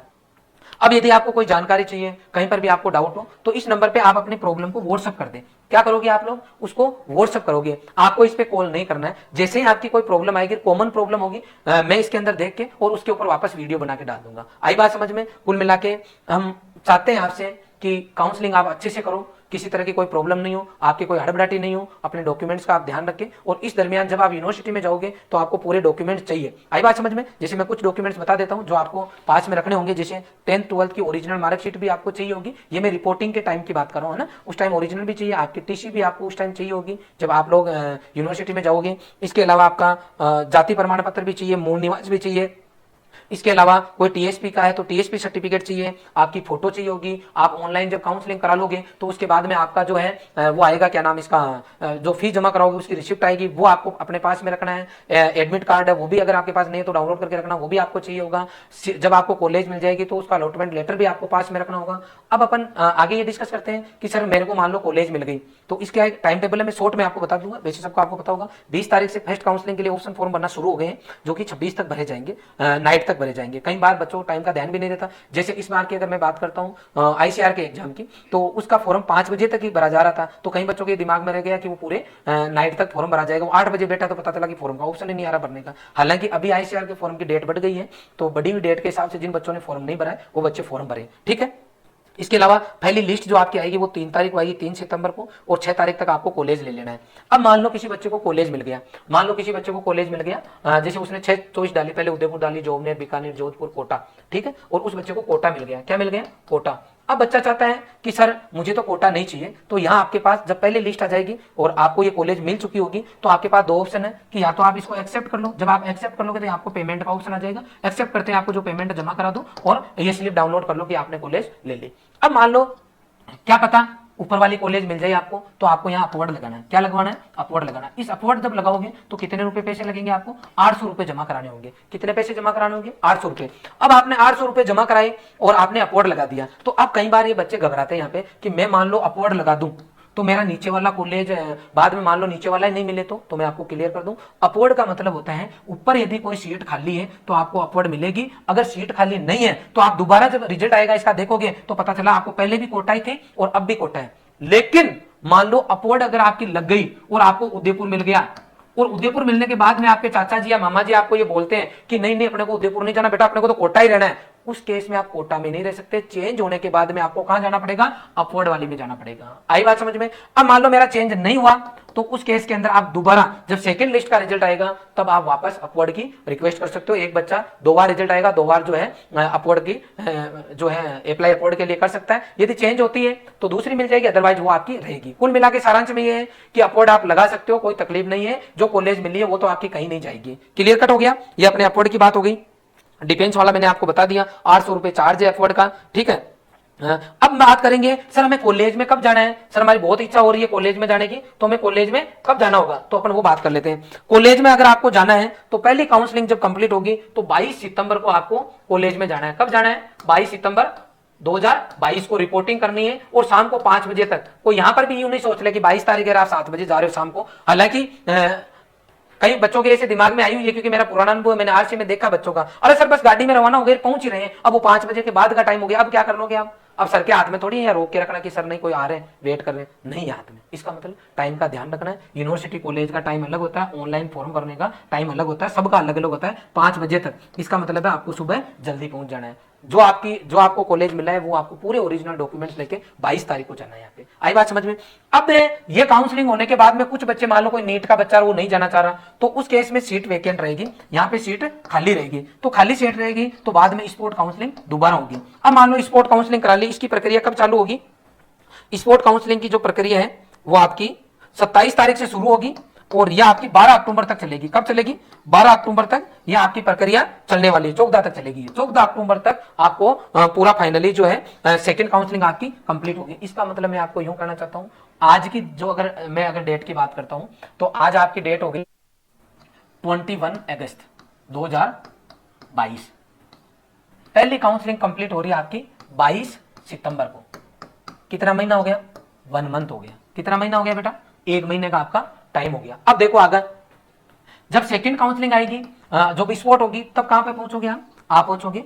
अब यदि आपको कोई जानकारी चाहिए, कहीं पर भी आपको डाउट हो, तो इस नंबर पे आप अपने प्रॉब्लम को व्हाट्सअप कर दें। क्या करोगे आप लोग, उसको व्हाट्सअप करोगे, आपको इस पे कॉल नहीं करना है। जैसे ही आपकी कोई प्रॉब्लम आएगी, कॉमन प्रॉब्लम होगी, मैं इसके अंदर देख के और उसके ऊपर वापस वीडियो बना के डाल दूंगा। आई बात समझ में? कुल मिला के हम चाहते हैं आपसे कि काउंसलिंग आप अच्छे से करो, किसी तरह की कोई प्रॉब्लम नहीं हो, आपकी कोई हड़बड़ाहटी नहीं हो, अपने डॉक्यूमेंट्स का आप ध्यान रखें। और इस दरमियान जब आप यूनिवर्सिटी में जाओगे तो आपको पूरे डॉक्यूमेंट्स चाहिए। आई बात समझ में? जैसे मैं कुछ डॉक्यूमेंट्स बता देता हूं जो आपको पास में रखने होंगे, जैसे 10th 12th की ओरिजिनल मार्कशीट भी आपको चाहिए होगी। ये मैं रिपोर्टिंग के टाइम की बात कर रहा हूँ ना, उस टाइम ओरिजिनल भी चाहिए, आपकी टीसी भी आपको उस टाइम चाहिए होगी जब आप लोग यूनिवर्सिटी में जाओगे। इसके अलावा आपका जाति प्रमाण पत्र भी चाहिए, मूल निवास भी चाहिए। इसके अलावा कोई टीएसपी का है तो टीएसपी सर्टिफिकेट चाहिए, आपकी फोटो चाहिए होगी। आप ऑनलाइन जब काउंसलिंग करा लोगे तो उसके बाद में आपका जो है वो आएगा, क्या नाम इसका, जो फीस जमा कराओगे उसकी रिसिप्ट आएगी, वो आपको अपने पास में रखना है। एडमिट कार्ड है वो भी अगर आपके पास नहीं है तो डाउनलोड करके रखना, वो भी आपको चाहिए होगा। जब आपको कॉलेज मिल जाएगी तो उसका अलॉटमेंट लेटर भी आपको पास में रखना होगा। अब अपन आगे ये डिस्कस करते हैं कि सर मेरे को मान लो कॉलेज मिल गई, तो इसका एक टाइम टेबल है, मैं शॉर्ट में आपको बता दूंगा, वैसे सबको आपको पता होगा। 20 तारीख से फर्स्ट काउंसलिंग के लिए ऑप्शन फॉर्म भरना शुरू हो गए हैं, जो कि 26 तक भरे जाएंगे, नाइट तक भरे जाएंगे। कई बार बच्चों को टाइम का ध्यान भी नहीं रहता। जैसे इस बार की अगर मैं बात करता हूँ आईसीआर के एग्जाम की, तो उसका फॉर्म 5 बजे तक ही भरा जा रहा था, तो कई बच्चों के दिमाग में रह गया कि वो पूरे नाइट तक फॉर्म भरा जाएगा। वो 8 बजे बैठा तो पता चला कि फॉर्म का ऑप्शन ही नहीं आ रहा भरने का। हालांकि अभी आईसीआर के फॉर्म की डेट बढ़ गई है, तो बढ़ी हुई डेट के हिसाब से जिन बच्चों ने फॉर्म नहीं भरा है वो बच्चे फॉर्म भरे, ठीक है। इसके अलावा पहली लिस्ट जो आपकी आएगी वो 3 तारीख को आएगी, 3 सितंबर को, और 6 तारीख तक आपको कॉलेज ले लेना है। अब मान लो किसी बच्चे को कॉलेज मिल गया, मान लो किसी बच्चे को कॉलेज मिल गया, जैसे उसने 6 चॉइस डाली, पहले उदयपुर डाली, जोबनेर, बीकानेर, जोधपुर, कोटा, ठीक है, और उस बच्चे को कोटा मिल गया। क्या मिल गया? कोटा। अब बच्चा चाहता है कि सर मुझे तो कोटा नहीं चाहिए, तो यहाँ आपके पास जब पहले लिस्ट आ जाएगी और आपको ये कॉलेज मिल चुकी होगी, तो आपके पास 2 ऑप्शन है कि या तो आप इसको एक्सेप्ट कर लो। जब आप एक्सेप्ट कर लोगे तो आपको पेमेंट का ऑप्शन आ जाएगा, एक्सेप्ट करते हैं आपको जो पेमेंट जमा करा दो और ये स्लिप डाउनलोड कर लो कि आपने कॉलेज ले ली। अब मान लो क्या पता ऊपर वाली कॉलेज मिल जाए आपको, तो आपको यहाँ अपवर्ड लगाना है। क्या लगवाना है? अपवर्ड लगाना है। इस अपवर्ड जब लगाओगे तो कितने रुपए पैसे लगेंगे आपको? 800 रुपए जमा कराने होंगे। कितने पैसे जमा कराने होंगे? 800 रुपए। अब आपने 800 रुपए जमा कराए और आपने अपवर्ड लगा दिया, तो अब कई बार ये बच्चे घबराते हैं यहाँ पे कि मैं मान लो अपवर्ड लगा दूं तो मेरा नीचे वाला कॉलेज बाद में मान लो नीचे वाला ही नहीं मिले तो मैं आपको क्लियर कर दूं, अपवर्ड का मतलब होता है ऊपर यदि कोई सीट खाली है तो आपको अपवर्ड मिलेगी, अगर सीट खाली नहीं है तो आप दोबारा जब रिजल्ट आएगा इसका देखोगे तो पता चला आपको पहले भी कोटा ही थे और अब भी कोटा है। लेकिन मान लो अपवर्ड अगर आपकी लग गई और आपको उदयपुर मिल गया, और उदयपुर मिलने के बाद में आपके चाचा जी या मामा जी आपको ये बोलते हैं कि नहीं नहीं अपने को उदयपुर नहीं जाना बेटा, अपने को तो कोटा ही रहना है, उस केस में आप कोटा में नहीं रह सकते। चेंज होने के बाद में आपको कहां जाना पड़ेगा? अपवर्ड वाली में जाना पड़ेगा। आई बात समझ में? अब मान लो मेरा चेंज नहीं हुआ, तो उस केस के अंदर आप दोबारा जब सेकंड लिस्ट का रिजल्ट आएगा तब आप वापस अपवर्ड की रिक्वेस्ट कर सकते हो। एक बच्चा 2 बार रिजल्ट आएगा, 2 बार जो है अपवर्ड की जो है अप्लाई अपवर्ड के लिए कर सकता है। यदि चेंज होती है तो दूसरी मिल जाएगी, अदरवाइज वो आपकी रहेगी। कुल मिला के सारांश में ये है कि अपवर्ड आप लगा सकते हो, कोई तकलीफ नहीं है। जो कॉलेज मिली है वो तो आपकी कहीं नहीं जाएगी। क्लियर कट हो गया? ये अपने अपवर्ड की बात हो गई। डिफेंस वाला मैंने आपको बता दिया, 800 रुपए चार्ज है अपवर्ड का, ठीक है। अब बात करेंगे सर हमें कॉलेज में कब जाना है, सर हमारी बहुत इच्छा हो रही है कॉलेज में जाने की, तो हमें कॉलेज में कब जाना होगा, तो अपन वो बात कर लेते हैं। कॉलेज में अगर आपको जाना है तो पहली काउंसलिंग जब कंप्लीट होगी तो 22 सितंबर को आपको कॉलेज में जाना है। कब जाना है? 22 सितंबर 2022 को रिपोर्टिंग करनी है और शाम को 5 बजे तक। कोई यहां पर भी यूं नहीं सोच ले कि 22 तारीख है आप 7 बजे जा रहे हो शाम को। हालांकि कई बच्चों के ऐसे दिमाग में आई हुई है, क्योंकि मेरा पुराना अनुभव है, मैंने आरसी में देखा बच्चों का, अरे सर बस गाड़ी में रवाना हो गए, पहुंच ही रहे हैं, अब वो 5 बजे के बाद का टाइम हो गया, अब क्या कर लोगे आप? अब सर के हाथ में थोड़ी है रोक के रखना कि सर नहीं कोई आ रहे हैं, वेट कर रहे हैं, नहीं है हाथ में। इसका मतलब टाइम का ध्यान रखना है। यूनिवर्सिटी कॉलेज का टाइम अलग होता है, ऑनलाइन फॉर्म भरने का टाइम अलग होता है, सबका अलग अलग होता है, 5 बजे तक। इसका मतलब है आपको सुबह जल्दी पहुंच जाना है। जो आपको कॉलेज मिला है वो आपको पूरे ओरिजिनल डॉक्यूमेंट्स लेके 22 तारीख को जाना है यहाँ पे। आई बात समझ में? अब ये काउंसलिंग होने के बाद में कुछ बच्चे, मान लो कोई नीट का बच्चा वो नहीं जाना चाह रहा, तो उस केस में सीट वेकेंट रहेगी, यहाँ पे सीट खाली रहेगी। तो खाली सीट रहेगी तो बाद में स्पोर्ट काउंसलिंग दोबारा होगी। अब मान लो स्पोर्ट काउंसलिंग करा ली, इसकी प्रक्रिया कब चालू होगी? स्पोर्ट काउंसलिंग की जो प्रक्रिया है वो आपकी 27 तारीख से शुरू होगी और यह आपकी 12 अक्टूबर तक चलेगी। कब चलेगी? 12 अक्टूबर तक यह आपकी प्रक्रिया चलने वाली है, 14 तक चलेगी। 14 अक्टूबर तक आपको पूरा फाइनली जो है सेकंड काउंसलिंग आपकी कंप्लीट होगी। इसका मतलब मैं आपको यूं कहना चाहता हूं, आज की जो अगर डेट की बात करता हूं तो आज आपकी डेट होगी 21 अगस्त 2022। पहली काउंसलिंग कंप्लीट हो रही है आपकी 22 सितंबर को। कितना महीना हो गया? 1 मंथ हो गया। कितना महीना हो गया बेटा? 1 महीने का आपका टाइम हो गया। अब देखो आगे जब सेकंड काउंसलिंग आएगी, जो स्पॉट होगी, तब कहां पे पहुंचोगे आप पहुंचोगे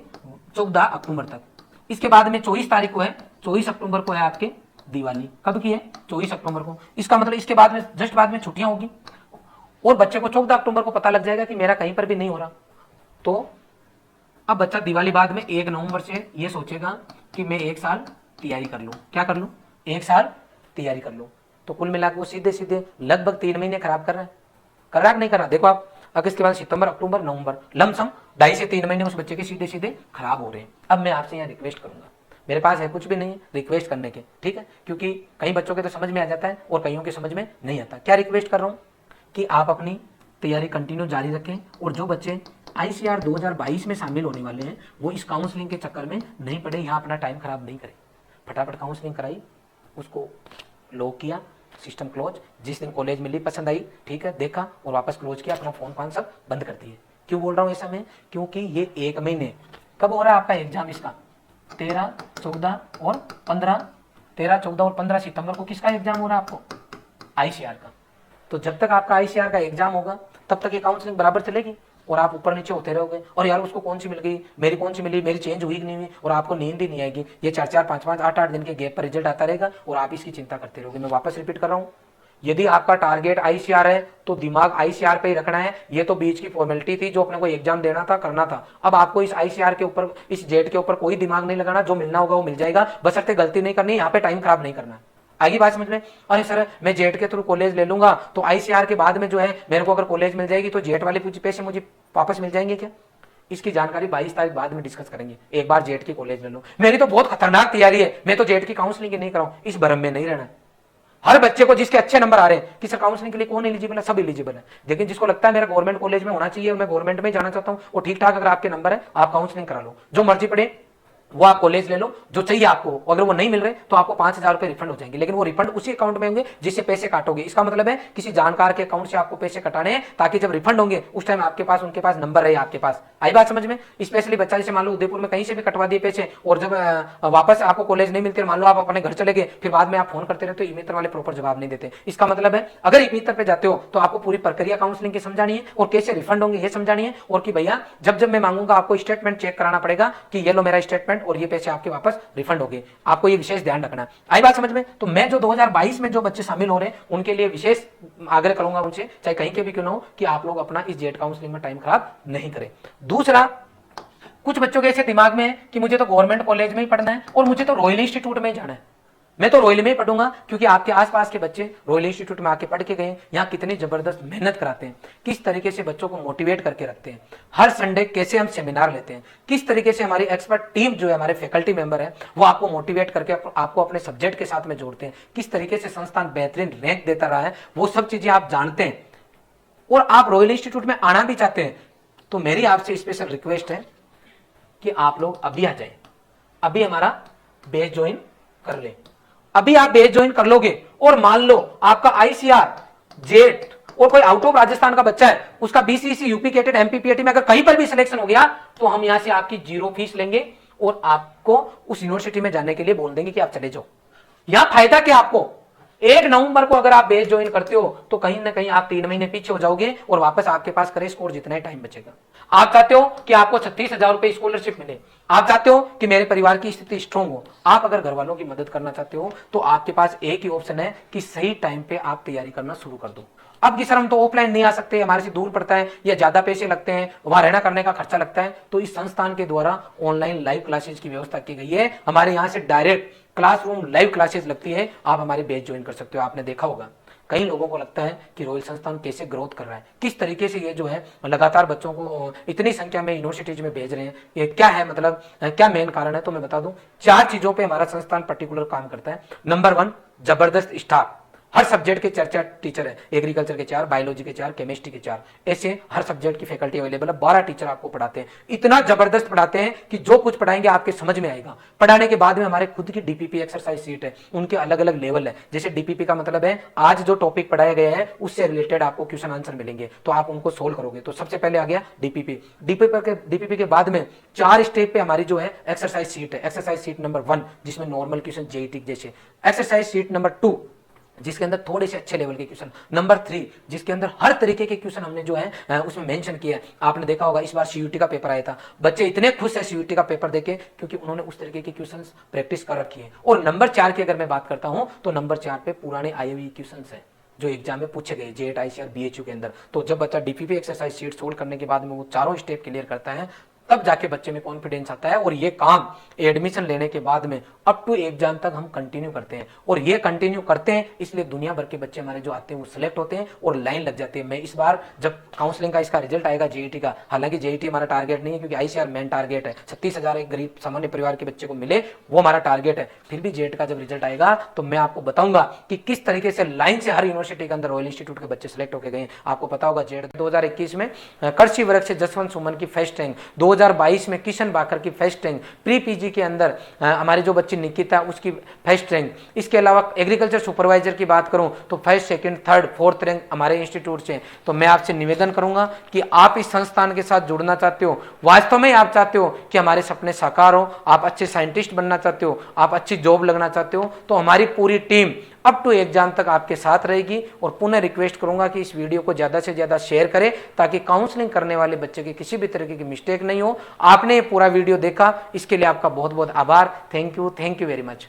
14 अक्टूबर तक। इसके बाद में 24 तारीख को है, 24 अक्टूबर को है आपके दिवाली। कब की है? 24 अक्टूबर को। इसका मतलब इसके बाद में जस्ट बाद में छुट्टियां होगी और बच्चे को 14 अक्टूबर को पता लग जाएगा कि मेरा कहीं पर भी नहीं हो रहा। तो अब बच्चा दिवाली बाद में 1 नवंबर से ये सोचेगा कि मैं 1 साल तैयारी कर लूं। क्या कर लूं? 1 साल तैयारी कर लूं। तो कुल मिलाकर वो सीधे सीधे लगभग 3 महीने खराब कर रहा है। कर रहा है नहीं कर रहा? देखो आप, अगस्त के बाद सितंबर, अक्टूबर, नवंबर, लमसम 2.5 से 3 महीने उस बच्चे के सीधे सीधे खराब हो रहे हैं। अब मैं आपसे यहाँ रिक्वेस्ट करूंगा, मेरे पास है कुछ भी नहीं रिक्वेस्ट करने के, ठीक है, क्योंकि कई बच्चों के तो समझ में आ जाता है और कईयों के समझ में नहीं आता। क्या रिक्वेस्ट कर रहा हूँ कि आप अपनी तैयारी कंटिन्यू जारी रखें और जो बच्चे ICAR 2022 में शामिल होने वाले हैं वो इस काउंसलिंग के चक्कर में नहीं पड़े, यहाँ अपना टाइम खराब नहीं करें। फटाफट काउंसलिंग कराई, उसको लॉक किया, सिस्टम क्लोज। जिस दिन कॉलेज मिली, पसंद आई, ठीक है, देखा और वापस क्लोज किया, अपना फोन फान सब बंद कर दिए। क्यों बोल रहा हूँ ऐसा मैं? क्योंकि ये 1 महीने, कब हो रहा है आपका एग्जाम? इसका 13, 14 और 15, 13, 14 और 15 सितंबर को किसका एग्जाम हो रहा है आपको? ICAR का। तो जब तक आपका ICAR का एग्जाम होगा तब तक ये काउंसलिंग बराबर चलेगी और आप ऊपर नीचे होते रहोगे। और यार उसको कौन सी मिल गई, मेरी कौन सी मिली, मेरी चेंज हुई कि नहीं हुई, और आपको नींद ही नहीं आएगी। ये 4-4, 5-5, 8-8 दिन के गैप पर रिजल्ट आता रहेगा और आप इसकी चिंता करते रहोगे। मैं वापस रिपीट कर रहा हूँ, यदि आपका टारगेट ICAR है तो दिमाग ICAR पे ही रखना है। ये तो बीच की फॉर्मेलिटी थी जो अपने को एग्जाम देना था, करना था। अब आपको इस ICAR के ऊपर, इस जेट के ऊपर कोई दिमाग नहीं लगाना। जो मिलना होगा वो मिल जाएगा, बशर्ते गलती नहीं करनी, यहाँ पे टाइम खराब नहीं करना। आगे बात समझ में? अरे सर मैं जेट के थ्रू कॉलेज ले लूंगा तो ICAR के बाद में जो है मेरे को अगर कॉलेज मिल जाएगी तो जेट वाले पैसे मुझे वापस मिल जाएंगे क्या? इसकी जानकारी 22 तारीख बाद में डिस्कस करेंगे। एक बार जेट की कॉलेज ले लो। मेरी तो बहुत खतरनाक तैयारी है, मैं तो जेट की काउंसलिंग नहीं कराऊं, इस भरम में नहीं रहना। हर बच्चे को जिसके अच्छे नंबर आ रहे हैं कि सर काउंसलिंग के लिए कौन एलिजिबल है, सब एलिजिबल है। लेकिन जिसको लगता है मेरा गवर्नमेंट कॉलेज में होना चाहिए और मैं गवर्नमेंट में जाना चाहता हूं, वो ठीक ठाक अगर आपके नंबर है आप काउंसलिंग करा लो, जो मर्जी पड़े वो आप कॉलेज ले लो जो चाहिए आपको। अगर वो नहीं मिल रहे तो आपको 5,000 रुपए रिफंड हो जाएंगे, लेकिन वो रिफंड उसी अकाउंट में होंगे जिससे पैसे काटोगे। इसका मतलब है किसी जानकार के अकाउंट से आपको पैसे कटाने हैं ताकि जब रिफंड होंगे उस टाइम आपके पास, उनके पास नंबर रहे आपके पास। आई बात समझ में? स्पेशली बच्चा जैसे मान लो उदयपुर में कहीं से भी कटवा दिए पैसे और जब वापस आपको कॉलेज नहीं मिलते, मान लो आप अपने घर चले गए, फिर बाद में आप फोन करते रहते हो, ई मित्र वाले प्रॉपर जवाब नहीं देते। इसका मतलब है अगर ई मित्र पे जाते हो तो आपको पूरी प्रक्रिया काउंसलिंग की समझानी है और कैसे रिफंड होंगे ये समझानी है, और कि भैया जब जब मैं मांगूंगा आपको स्टेटमेंट चेक कराना पड़ेगा कि ये लो मेरा स्टेटमेंट और ये पैसे आपके वापस रिफंड हो गए। आपको ये विशेष ध्यान रखना। आई बात समझ में? तो मैं जो 2022 में जो बच्चे शामिल हो रहे हैं उनके लिए विशेष आग्रह करूंगा उनसे, चाहे कहीं के भी क्यों ना हो, कि आप लोग अपना इस जेट काउंसलिंग में टाइम खराब नहीं करें। दूसरा, कुछ बच्चों के ऐसे दिमाग में है कि मुझे तो गवर्नमेंट कॉलेज में ही पढ़ना है और मुझे तो रॉयल इंस्टीट्यूट में ही जाना है, मैं तो रॉयल में ही पढ़ूंगा, क्योंकि आपके आसपास के बच्चे रॉयल इंस्टीट्यूट में आके पढ़ के गए, यहाँ कितनी जबरदस्त मेहनत कराते हैं, किस तरीके से बच्चों को मोटिवेट करके रखते हैं, हर संडे कैसे हम सेमिनार लेते हैं, किस तरीके से हमारी एक्सपर्ट टीम जो है, हमारे फैकल्टी मेंबर है, वो आपको मोटिवेट करके आपको अपने सब्जेक्ट के साथ में जोड़ते हैं, किस तरीके से संस्थान बेहतरीन रैंक देता रहा है, वो सब चीजें आप जानते हैं और आप रॉयल इंस्टीट्यूट में आना भी चाहते हैं, तो मेरी आपसे स्पेशल रिक्वेस्ट है कि आप लोग अभी आ जाए, अभी हमारा बैच ज्वाइन कर ले। अभी आप बैच ज्वाइन कर लोगे और मान लो आपका ICAR, जेट और कोई आउट ऑफ राजस्थान का बच्चा है, उसका BCEC, यूपी कैटेट, MPPAT में अगर कहीं पर भी सिलेक्शन हो गया तो हम यहां से आपकी 0 फीस लेंगे और आपको उस यूनिवर्सिटी में जाने के लिए बोल देंगे कि आप चले जाओ। यहां फायदा क्या आपको? 1 नवंबर को अगर आप बैच ज्वाइन करते हो तो कहीं ना कहीं आप 3 महीने पीछे हो जाओगे और वापस आपके पास करे स्कोर जितना ही टाइम बचेगा। आप चाहते हो कि आपको 36,000 रुपए स्कॉलरशिप मिले, आप चाहते हो कि मेरे परिवार की स्थिति स्ट्रांग हो, आप अगर घर वालों की मदद करना चाहते हो तो आपके पास एक ही ऑप्शन है कि सही टाइम पे आप तैयारी करना शुरू कर दो। अब की सर हम तो ऑफलाइन नहीं आ सकते, हमारे से दूर पड़ता है या ज्यादा पैसे लगते हैं, वहां रहना करने का खर्चा लगता है, तो इस संस्थान के द्वारा ऑनलाइन लाइव क्लासेस की व्यवस्था की गई है। हमारे यहाँ से डायरेक्ट क्लासरूम लाइव क्लासेस लगती है, आप हमारे बैच ज्वाइन कर सकते हो। आपने देखा होगा कई लोगों को लगता है कि रॉयल संस्थान कैसे ग्रोथ कर रहा है, किस तरीके से ये जो है लगातार बच्चों को इतनी संख्या में यूनिवर्सिटीज में भेज रहे हैं, ये क्या है, मतलब क्या मेन कारण है। तो मैं बता दूं 4 चीजों पे हमारा संस्थान पर्टिकुलर काम करता है। नंबर 1, जबरदस्त स्टाफ, हर सब्जेक्ट के 4 टीचर है, एग्रीकल्चर के 4, बायोलॉजी के 4, केमिस्ट्री के 4, ऐसे हर सब्जेक्ट की फैकल्टी अवेलेबल है। 12 टीचर आपको पढ़ाते हैं, इतना जबरदस्त पढ़ाते हैं कि जो कुछ पढ़ाएंगे आपके समझ में आएगा। पढ़ाने के बाद में हमारे खुद की डीपीपी एक्सरसाइज सीट है, उनके अलग अलग लेवल है। जैसे डीपीपी का मतलब है आज जो टॉपिक पढ़ाया गया है उससे रिलेटेड आपको क्वेश्चन आंसर मिलेंगे, तो आप उनको सोल्व करोगे। तो सबसे पहले आ गया डीपीपी। डीपीपी के बाद में 4 स्टेप पे हमारी जो है एक्सरसाइज सीट है। एक्सरसाइज सीट नंबर 1 जिसमें नॉर्मल क्वेश्चन जेईटी जैसे, एक्सरसाइज सीट नंबर 2 जिसके अंदर थोड़े से अच्छे लेवल के क्वेश्चन, नंबर 3 जिसके अंदर हर तरीके के क्वेश्चन हमने जो है उसमें मेंशन किया है। आपने देखा होगा इस बार सीयूटी का पेपर आया था, बच्चे इतने खुश है सीयूटी का पेपर देके क्योंकि उन्होंने उस तरीके के क्वेश्चंस प्रैक्टिस कर रखी है। और नंबर 4 की अगर मैं बात करता हूं तो नंबर 4 पे पुराने आए हुए क्वेश्चंस है जो एग्जाम में पूछे गए जेट आईसीआर बीएचयू के अंदर। तो जब बच्चा डीपीपी एक्सरसाइज शीट सोल्व करने के बाद में वो चारों स्टेप क्लियर करता है तब जाके बच्चे में कॉन्फिडेंस आता है। और ये काम एडमिशन लेने के बाद में अप टू एग्जाम तक हम कंटिन्यू करते हैं, और ये कंटिन्यू करते हैं इसलिए दुनिया भर के बच्चे हमारे जो आते हैं वो सिलेक्ट होते हैं और लाइन लग जाती है। मैं इस बार जब काउंसलिंग का इसका रिजल्ट आएगा जेईटी का, हालांकि जेईटी हमारा टारगेट नहीं है क्योंकि आईसीआर मेन टारगेट है, 36,000 एक गरीब सामान्य परिवार के बच्चे को मिले वो हमारा टारगेट है। फिर भी जेट का जब रिजल्ट आएगा तो मैं आपको बताऊंगा कि किस तरीके से लाइन से हर यूनिवर्सिटी के अंदर रॉयल इंस्टीट्यूट के बच्चे सिलेक्ट होकर गए। आपको पता होगा जेट 2021 में कृषि वर्ग से जसवंत सुमन की फर्स्ट रैंक, 2022 में किशन बाकर की फर्स्ट रैंक, प्री पीजी के अंदर हमारे जो बच्ची निकिता उसकी फर्स्ट रैंक। इसके अलावा एग्रीकल्चर सुपरवाइजर की बात करूं तो first, second, third, fourth rank हमारे इंस्टीट्यूट से। तो मैं आपसे निवेदन करूंगा कि आप इस संस्थान के साथ जुड़ना चाहते हो, वास्तव में आप चाहते हो कि हमारे सपने साकार हो, आप अच्छे साइंटिस्ट बनना चाहते हो, आप अच्छी जॉब लगना चाहते हो, तो हमारी पूरी टीम अप टू एग्जाम तक आपके साथ रहेगी। और पुनः रिक्वेस्ट करूंगा कि इस वीडियो को ज्यादा से ज्यादा शेयर करें ताकि काउंसलिंग करने वाले बच्चे की किसी भी तरीके की मिस्टेक नहीं हो। आपने ये पूरा वीडियो देखा, इसके लिए आपका बहुत बहुत आभार। Thank you very much.